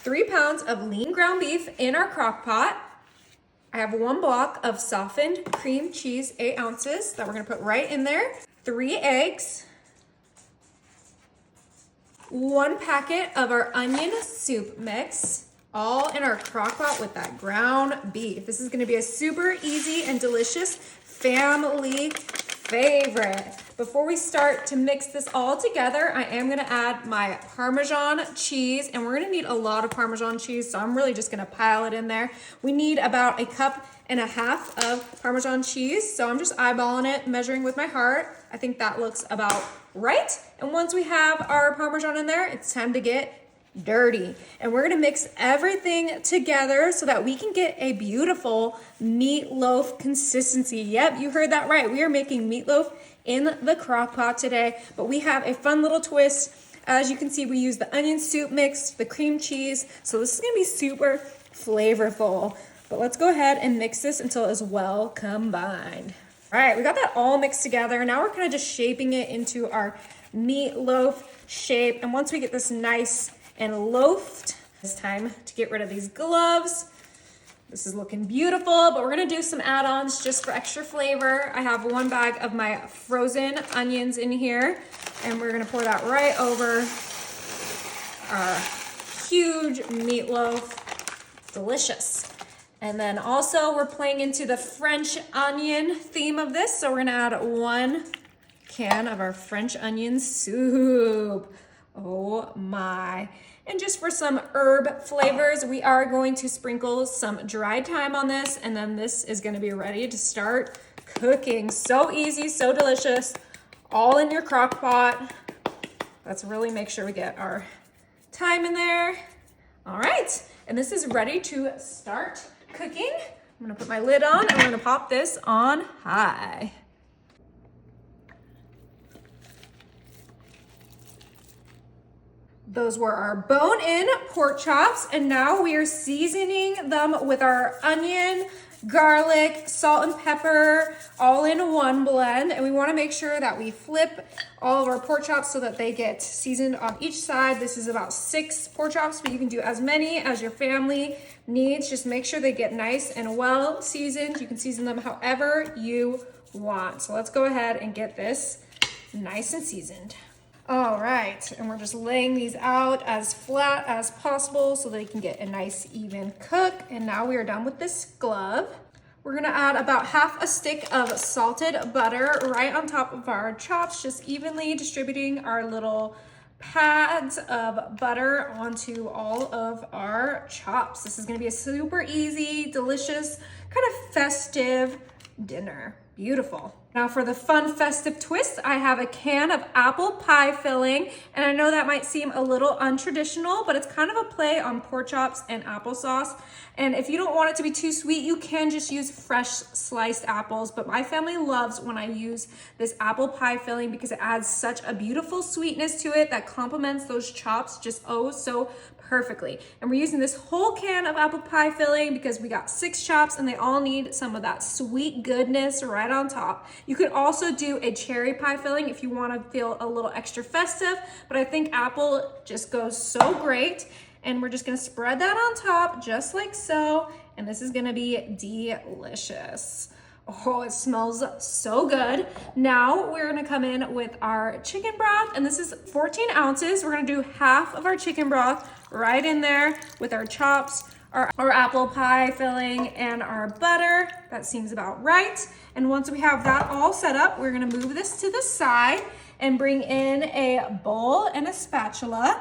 3 pounds of lean ground beef in our crock pot. I have 1 block of softened cream cheese, 8 ounces, that we're gonna put right in there. 3 eggs. 1 packet of our onion soup mix, all in our crock pot with that ground beef. This is gonna be a super easy and delicious family favorite. Before we start to mix this all together, I am gonna add my Parmesan cheese, and we're gonna need a lot of Parmesan cheese, so I'm really just gonna pile it in there. We need about 1.5 cups of Parmesan cheese, so I'm just eyeballing it, measuring with my heart. I think that looks about right. And once we have our Parmesan in there, it's time to get dirty. And we're gonna mix everything together so that we can get a beautiful meatloaf consistency. Yep, you heard that right. We are making meatloaf in the crock pot today, but we have a fun little twist. As you can see, we use the onion soup mix, the cream cheese, so this is gonna be super flavorful. But let's go ahead and mix this until it's well combined. All right, we got that all mixed together. Now we're kind of just shaping it into our meatloaf shape. And once we get this nice and loafed, it's time to get rid of these gloves. This is looking beautiful, but we're gonna do some add-ons just for extra flavor. I have 1 bag of my frozen onions in here, and we're gonna pour that right over our huge meatloaf. Delicious. And then also we're playing into the French onion theme of this, so we're gonna add 1 can of our French onion soup. Oh my. And just for some herb flavors, we are going to sprinkle some dried thyme on this, and then this is gonna be ready to start cooking. So easy, so delicious, all in your crock pot. Let's really make sure we get our thyme in there. All right, and this is ready to start cooking. I'm gonna put my lid on and we're gonna pop this on high. Those were our bone-in pork chops, and now we are seasoning them with our onion, garlic, salt and pepper, all in one blend. And we wanna make sure that we flip all of our pork chops so that they get seasoned on each side. This is about 6 pork chops, but you can do as many as your family needs. Just make sure they get nice and well seasoned. You can season them however you want. So let's go ahead and get this nice and seasoned. All right, and we're just laying these out as flat as possible so they can get a nice even cook. And now we are done with this glove. We're gonna add about 1/2 stick of salted butter right on top of our chops, just evenly distributing our little pads of butter onto all of our chops. This is gonna be a super easy, delicious, kind of festive dinner. Beautiful. Now for the fun festive twist, I have a can of apple pie filling, and I know that might seem a little untraditional, but it's kind of a play on pork chops and applesauce. And if you don't want it to be too sweet, you can just use fresh sliced apples, but my family loves when I use this apple pie filling because it adds such a beautiful sweetness to it that complements those chops just oh so perfectly. And we're using this whole can of apple pie filling because we got 6 chops and they all need some of that sweet goodness right on top. You could also do a cherry pie filling if you want to feel a little extra festive, but I think apple just goes so great. And we're just gonna spread that on top just like so, and this is gonna be delicious. Oh, it smells so good. Now we're gonna come in with our chicken broth, and this is 14 ounces. We're gonna do 1/2 of our chicken broth right in there with our chops, our apple pie filling, and our butter. That seems about right. And once we have that all set up, we're gonna move this to the side and bring in a bowl and a spatula.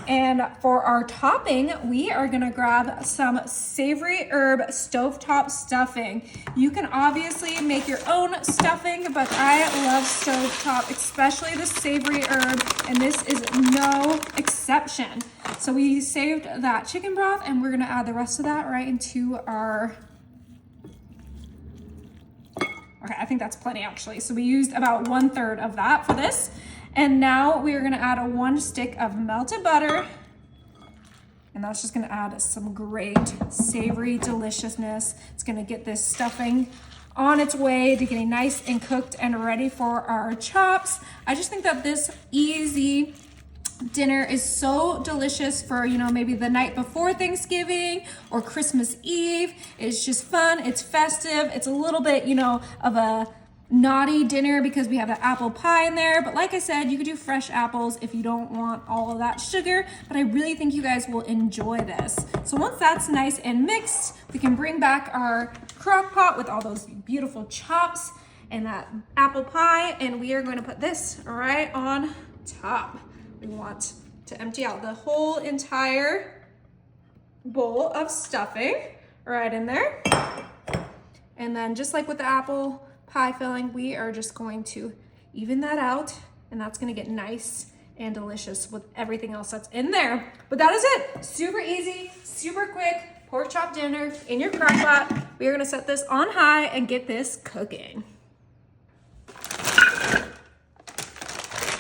And for our topping, we are gonna grab some savory herb stovetop stuffing. You can obviously make your own stuffing, but I love stovetop, especially the savory herb, and this is no exception. So we saved that chicken broth, and we're gonna add the rest of that right into our, okay, I think that's plenty actually. So we used about 1/3 of that for this. And now we are gonna add 1 stick of melted butter, and that's just gonna add some great savory deliciousness. It's gonna get this stuffing on its way to getting nice and cooked and ready for our chops. I just think that this easy dinner is so delicious for, you know, maybe the night before Thanksgiving or Christmas Eve. It's just fun, it's festive, it's a little bit, you know, of a naughty dinner because we have an apple pie in there. But like I said, you could do fresh apples if you don't want all of that sugar, but I really think you guys will enjoy this. So once that's nice and mixed, we can bring back our crock pot with all those beautiful chops and that apple pie, and we are going to put this right on top. We want to empty out the whole entire bowl of stuffing right in there. And then just like with the apple pie filling, we are just going to even that out, and that's gonna get nice and delicious with everything else that's in there. But that is it. Super easy, super quick pork chop dinner in your crock pot. We are gonna set this on high and get this cooking.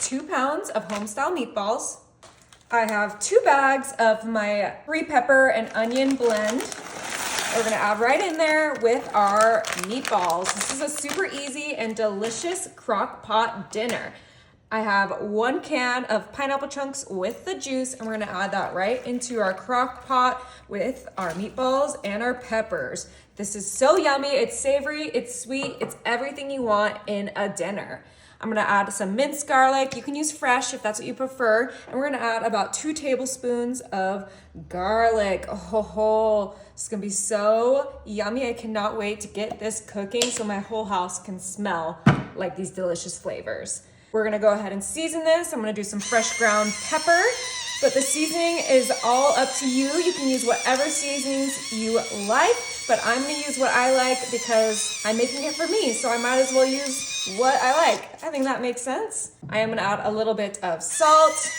2 pounds of homestyle meatballs. I have 2 bags of my 3 pepper and onion blend. We're gonna add right in there with our meatballs. This is a super easy and delicious crock pot dinner. I have 1 can of pineapple chunks with the juice, and we're gonna add that right into our crock pot with our meatballs and our peppers. This is so yummy, it's savory, it's sweet, it's everything you want in a dinner. I'm gonna add some minced garlic. You can use fresh if that's what you prefer. And we're gonna add about 2 tablespoons of garlic. Oh, it's gonna be so yummy. I cannot wait to get this cooking so my whole house can smell like these delicious flavors. We're gonna go ahead and season this. I'm gonna do some fresh ground pepper, but the seasoning is all up to you. You can use whatever seasonings you like, but I'm gonna use what I like because I'm making it for me, so I might as well use what I like. I think that makes sense. I am gonna add a little bit of salt.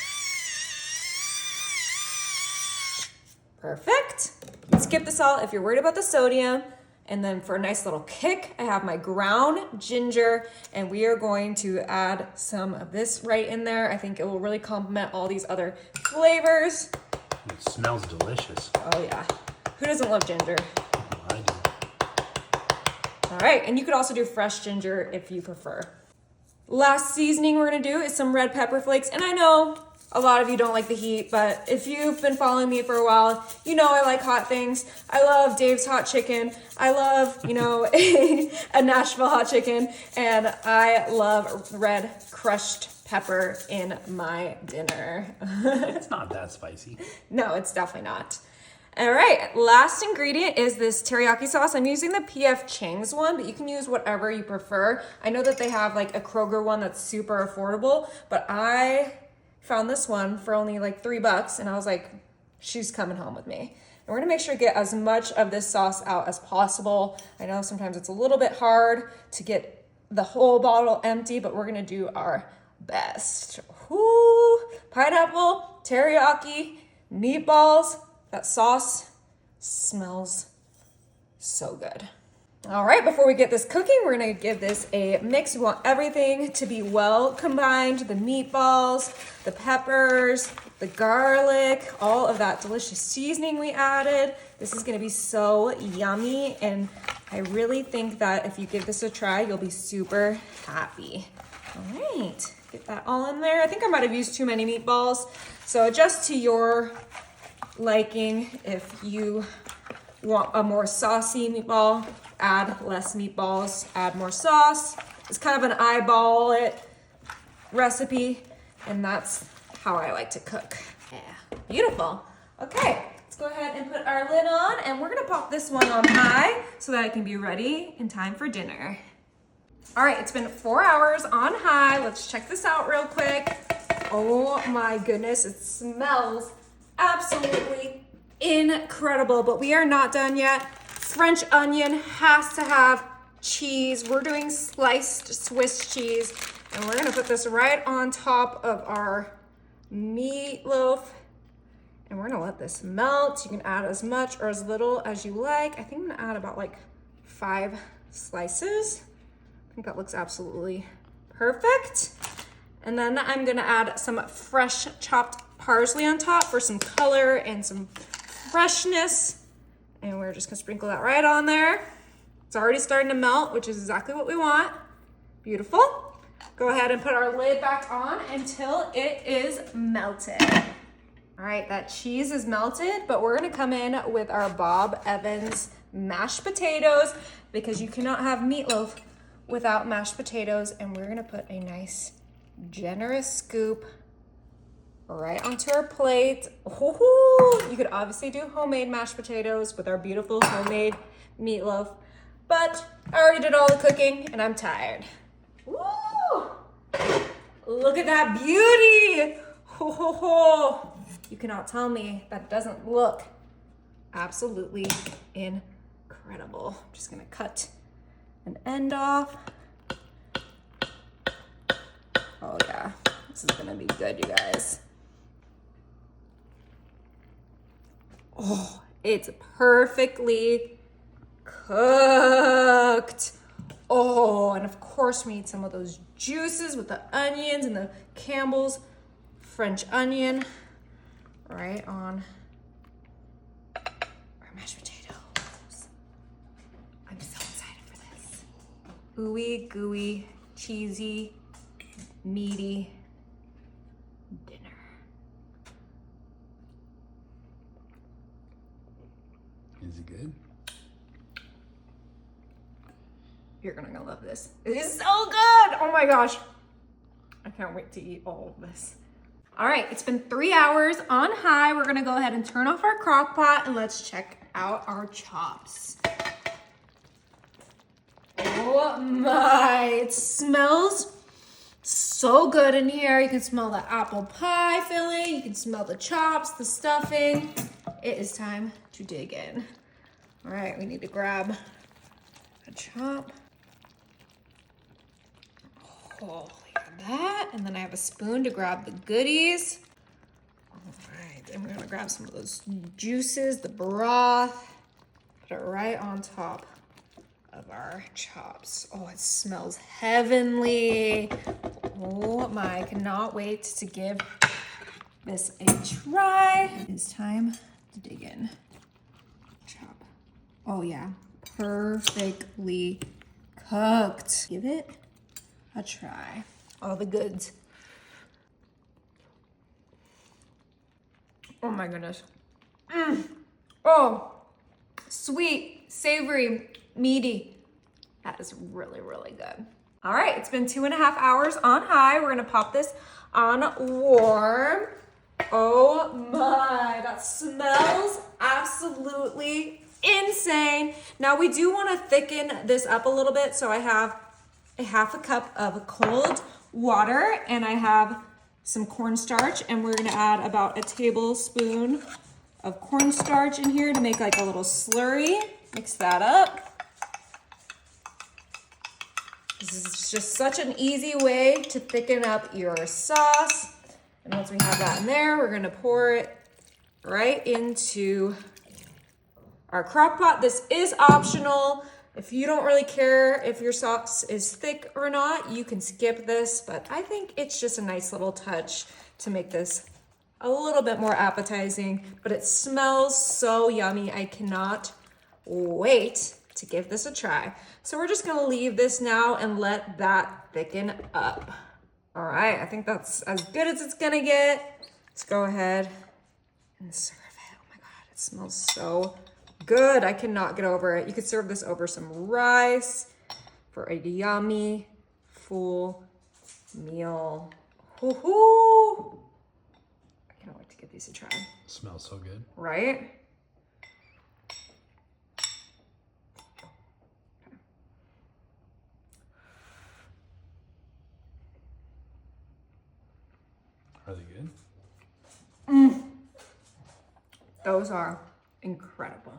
Perfect. Skip the salt if you're worried about the sodium. And then for a nice little kick, I have my ground ginger, and we are going to add some of this right in there. I think it will really complement all these other flavors. It smells delicious. Oh yeah. Who doesn't love ginger? I do. All right, and you could also do fresh ginger if you prefer. Last seasoning we're gonna do is some red pepper flakes. And I know a lot of you don't like the heat, but if you've been following me for a while, you know I like hot things. I love Dave's hot chicken. I love, you know, a Nashville hot chicken. And I love red crushed pepper in my dinner. It's not that spicy. No, it's definitely not. All right, last ingredient is this teriyaki sauce. I'm using the P.F. Chang's one, but you can use whatever you prefer. I know that they have like a Kroger one that's super affordable, but I found this one for only like $3, and I was like, she's coming home with me. And we're gonna make sure to get as much of this sauce out as possible. I know sometimes it's a little bit hard to get the whole bottle empty, but we're gonna do our best. Whoo! Pineapple, teriyaki, meatballs. That sauce smells so good. All right, before we get this cooking, we're gonna give this a mix. We want everything to be well combined. The meatballs, the peppers, the garlic, all of that delicious seasoning we added. This is gonna be so yummy, and I really think that if you give this a try, you'll be super happy. All right, get that all in there. I think I might have used too many meatballs, so adjust to your liking. If you want a more saucy meatball, add less meatballs, add more sauce. It's kind of an eyeball it recipe, and that's how I like to cook. Yeah, beautiful. Okay, let's go ahead and put our lid on, and we're gonna pop this one on high so that it can be ready in time for dinner. All right, it's been 4 hours on high. Let's check this out real quick. Oh my goodness, it smells absolutely incredible, but we are not done yet. French onion has to have cheese. We're doing sliced Swiss cheese, and we're gonna put this right on top of our meatloaf, and we're gonna let this melt. You can add as much or as little as you like. I think I'm gonna add about like 5 slices. I think that looks absolutely perfect. And then I'm gonna add some fresh chopped parsley on top for some color and some freshness. And we're just gonna sprinkle that right on there. It's already starting to melt, which is exactly what we want. Beautiful. Go ahead and put our lid back on until it is melted. All right, that cheese is melted, but we're gonna come in with our Bob Evans mashed potatoes because you cannot have meatloaf without mashed potatoes. And we're gonna put a nice, generous scoop right onto our plate. Ooh, you could obviously do homemade mashed potatoes with our beautiful homemade meatloaf, but I already did all the cooking and I'm tired. Woo! Look at that beauty! Ho, ho, ho. You cannot tell me that doesn't look absolutely incredible. I'm just gonna cut an end off. Oh yeah, this is gonna be good, you guys. Oh, it's perfectly cooked. Oh, and of course we need some of those juices with the onions and the Campbell's French onion right on our mashed potatoes. I'm so excited for this. Ooey gooey, cheesy, meaty dinner. Is it good? You're gonna love this. It is so good. Oh my gosh. I can't wait to eat all of this. All right, it's been 3 hours on high. We're gonna go ahead and turn off our crock pot and let's check out our chops. Oh my, it smells so good in here. You can smell the apple pie filling. You can smell the chops, the stuffing. It is time to dig in. All right, we need to grab a chop. Oh, look at that. And then I have a spoon to grab the goodies. All right, and we're gonna grab some of those juices, the broth, put it right on top of our chops. Oh, it smells heavenly. Oh my, I cannot wait to give this a try. It's time to dig in. Chop. Oh yeah, perfectly cooked. Give it a try. All the goods. Oh my goodness. Oh, sweet, savory, meaty. That is really, really good. All right, it's been 2.5 hours on high. We're gonna pop this on warm. Oh my, that smells absolutely insane. Now we do wanna thicken this up a little bit, so I have a 1/2 cup of cold water and I have some cornstarch, and we're gonna add about a tablespoon of cornstarch in here to make like a little slurry. Mix that up. This is just such an easy way to thicken up your sauce. And once we have that in there, we're gonna pour it right into our crock pot. This is optional. If you don't really care if your sauce is thick or not, you can skip this, but I think it's just a nice little touch to make this a little bit more appetizing, but it smells so yummy. I cannot wait to give this a try. So we're just gonna leave this now and let that thicken up. All right, I think that's as good as it's gonna get. Let's go ahead and serve it. Oh my God, it smells so good. I cannot get over it. You could serve this over some rice for a yummy, full meal. Woohoo! I can't wait to give these a try. Smells so good. Right? Are they good? Those are incredible.